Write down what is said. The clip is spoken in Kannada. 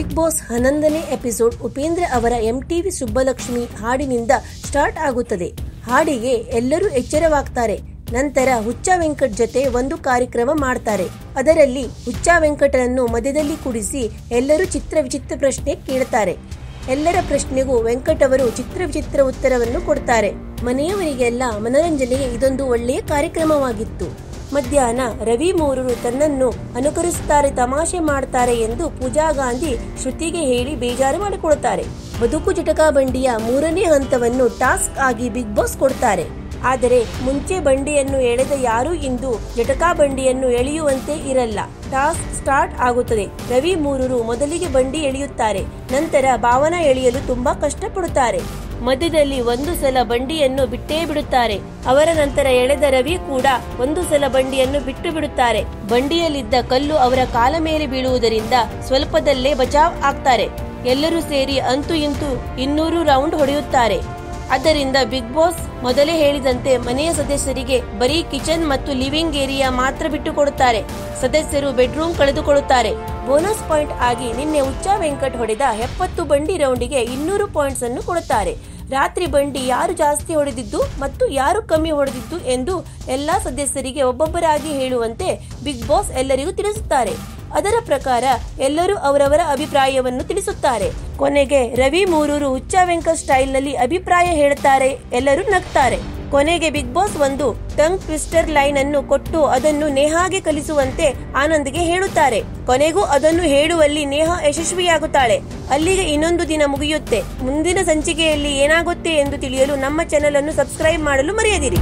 ಬಿಗ್ ಬಾಸ್ 11ನೇ ಎಪಿಸೋಡ್ ಉಪೇಂದ್ರ ಅವರ MTV ಸುಬ್ಬಲಕ್ಷ್ಮಿ ಹಾಡಿನಿಂದ ಸ್ಟಾರ್ಟ್ ಆಗುತ್ತದೆ. ಹಾಡಿಗೆ ಎಲ್ಲರೂ ಎಚ್ಚರವಾಗ್ತಾರೆ. ನಂತರ ಹುಚ್ಚ ವೆಂಕಟ್ ಜೊತೆ ಒಂದು ಕಾರ್ಯಕ್ರಮ ಮಾಡ್ತಾರೆ. ಅದರಲ್ಲಿ ಹುಚ್ಚ ವೆಂಕಟನನ್ನು ಮಧ್ಯದಲ್ಲಿ ಕೂಡಿಸಿ ಎಲ್ಲರೂ ಚಿತ್ರ ಪ್ರಶ್ನೆ ಕೇಳ್ತಾರೆ. ಎಲ್ಲರ ಪ್ರಶ್ನೆಗೂ ವೆಂಕಟ್ ಅವರು ಚಿತ್ರ ಉತ್ತರವನ್ನು ಕೊಡ್ತಾರೆ. ಮನೆಯವರಿಗೆಲ್ಲ ಮನರಂಜನೆಗೆ ಇದೊಂದು ಒಳ್ಳೆಯ ಕಾರ್ಯಕ್ರಮವಾಗಿತ್ತು. ಮಧ್ಯಾಹ್ನ ರವಿ ಮೂರರು ತನ್ನನ್ನು ಅನುಕರಿಸುತ್ತಾರೆ, ತಮಾಷೆ ಮಾಡ್ತಾರೆ ಎಂದು ಪೂಜಾ ಗಾಂಧಿ ಶ್ರುತಿಗೆ ಹೇಳಿ ಬೇಜಾರು ಮಾಡಿಕೊಡುತ್ತಾರೆ. ಬದುಕು ಜಟಕಾ ಬಂಡಿಯ 3ನೇ ಹಂತವನ್ನು ಟಾಸ್ಕ್ ಆಗಿ ಬಿಗ್ ಬಾಸ್ ಕೊಡ್ತಾರೆ. ಆದರೆ ಮುಂಚೆ ಬಂಡಿಯನ್ನು ಎಳೆದ ಯಾರೂ ಇಂದು ಜಟಕಾ ಬಂಡಿಯನ್ನು ಎಳೆಯುವಂತೆ ಇರಲ್ಲ. ಟಾಸ್ಕ್ ಸ್ಟಾರ್ಟ್ ಆಗುತ್ತದೆ. ರವಿ ಮೂರರು ಮೊದಲಿಗೆ ಬಂಡಿ ಎಳೆಯುತ್ತಾರೆ. ನಂತರ ಭಾವನಾ ಎಳೆಯಲು ತುಂಬಾ ಕಷ್ಟಪಡುತ್ತಾರೆ. ಮಧ್ಯದಲ್ಲಿ ಒಂದು ಸಲ ಬಂಡಿಯನ್ನು ಬಿಟ್ಟೇ ಬಿಡುತ್ತಾರೆ. ಅವರ ನಂತರ ಎಳೆದ ರವಿ ಕೂಡ ಒಂದು ಸಲ ಬಂಡಿಯನ್ನು ಬಿಟ್ಟು ಬಿಡುತ್ತಾರೆ. ಬಂಡಿಯಲ್ಲಿದ್ದ ಕಲ್ಲು ಅವರ ಕಾಲ ಮೇಲೆ ಬೀಳುವುದರಿಂದ ಸ್ವಲ್ಪದಲ್ಲೇ ಬಚಾವ್ ಆಗ್ತಾರೆ. ಎಲ್ಲರೂ ಸೇರಿ ಅಂತೂ ಇಂತೂ 200 ರೌಂಡ್ ಹೊಡೆಯುತ್ತಾರೆ. ಆದ್ದರಿಂದ ಬಿಗ್ ಬಾಸ್ ಮೊದಲೇ ಹೇಳಿದಂತೆ ಮನೆಯ ಸದಸ್ಯರಿಗೆ ಬರೀ ಕಿಚನ್ ಮತ್ತು ಲಿವಿಂಗ್ ಏರಿಯಾ ಮಾತ್ರ ಬಿಟ್ಟು ಕೊಡುತ್ತಾರೆ. ಸದಸ್ಯರು ಬೆಡ್ರೂಮ್ ಕಳೆದುಕೊಳ್ಳುತ್ತಾರೆ. ಬೋನಸ್ ಪಾಯಿಂಟ್ ಆಗಿ ನಿನ್ನೆ ಹುಚ್ಚ ವೆಂಕಟ್ ಹೊಡೆದ 70 ಬಂಡಿ ರೌಂಡಿಗೆ 200 ಪಾಯಿಂಟ್ಸ್ ಅನ್ನು ಕೊಡುತ್ತಾರೆ. ರಾತ್ರಿ ಬಂಡಿ ಯಾರು ಜಾಸ್ತಿ ಹೊಡೆದಿದ್ದು ಮತ್ತು ಯಾರು ಕಮ್ಮಿ ಹೊಡೆದಿದ್ದು ಎಂದು ಎಲ್ಲಾ ಸದಸ್ಯರಿಗೆ ಒಬ್ಬೊಬ್ಬರಾಗಿ ಹೇಳುವಂತೆ ಬಿಗ್ ಬಾಸ್ ಎಲ್ಲರಿಗೂ ತಿಳಿಸುತ್ತಾರೆ. ಅದರ ಪ್ರಕಾರ ಎಲ್ಲರೂ ಅವರವರ ಅಭಿಪ್ರಾಯವನ್ನು ತಿಳಿಸುತ್ತಾರೆ. ಕೊನೆಗೆ ರವಿ ಮೂರೂರು ಹುಚ್ಚ ವೆಂಕಟ್ ಸ್ಟೈಲ್ ನಲ್ಲಿ ಅಭಿಪ್ರಾಯ ಹೇಳುತ್ತಾರೆ. ಎಲ್ಲರೂ ನಗ್ತಾರೆ. ಕೊನೆಗೆ ಬಿಗ್ ಬಾಸ್ ಒಂದು ಟಂಗ್ ಟ್ವಿಸ್ಟರ್ ಲೈನ್ ಅನ್ನು ಕೊಟ್ಟು ಅದನ್ನು ನೇಹಾಗೆ ಕಲಿಸುವಂತೆ ಆನಂದ್ಗೆ ಹೇಳುತ್ತಾರೆ. ಕೊನೆಗೂ ಅದನ್ನು ಹೇಳುವಲ್ಲಿ ನೇಹಾ ಯಶಸ್ವಿಯಾಗುತ್ತಾಳೆ. ಅಲ್ಲಿಗೆ ಇನ್ನೊಂದು ದಿನ ಮುಗಿಯುತ್ತೆ. ಮುಂದಿನ ಸಂಚಿಕೆಯಲ್ಲಿ ಏನಾಗುತ್ತೆ ಎಂದು ತಿಳಿಯಲು ನಮ್ಮ ಚಾನೆಲ್ ಅನ್ನು ಸಬ್ಸ್ಕ್ರೈಬ್ ಮಾಡಲು ಮರೆಯದಿರಿ.